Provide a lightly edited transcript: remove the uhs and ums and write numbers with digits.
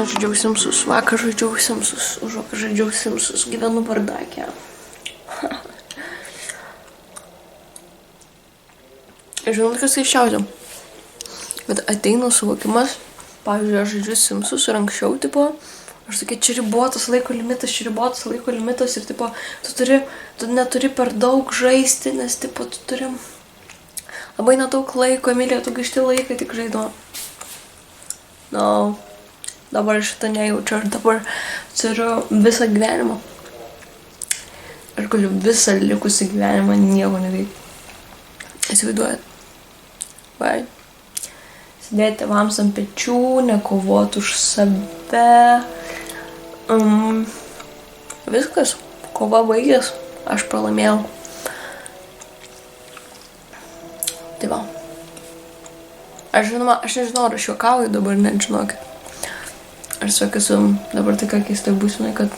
Šiandien žaidžiau Simsus, vakar žaidžiau Simsus, užvakar žaidžiau Simsus, gyvenu bardakė. Žinot, kas keiščiausia? Bet ateina suvokimas, pavyzdžiui, aš žaidžiu Simsus ir anksčiau, tipo, aš tokia, čia ribotas laiko limitas ir, tipo, tu neturi per daug žaisti, nes, tipo, tu turi labai nedaug laiko, Emilija, tu gaišti laiką tik žaidimo. No, dabar šitą nejaučiu, aš dabar turiu visą gyvenimą. Aš galiu visą likusį gyvenimą nieko neveikti. Įsivaizduojat? Vai. Sėdėti tėvams ant pečių, nekovoti už save. Viskas, kova baigės, aš pralaimėjau. Tai va. Aš nežinau, ar aš juokauju dabar, net žinokit. Aš tiesiog esu dabar tokia keista būsenai, kad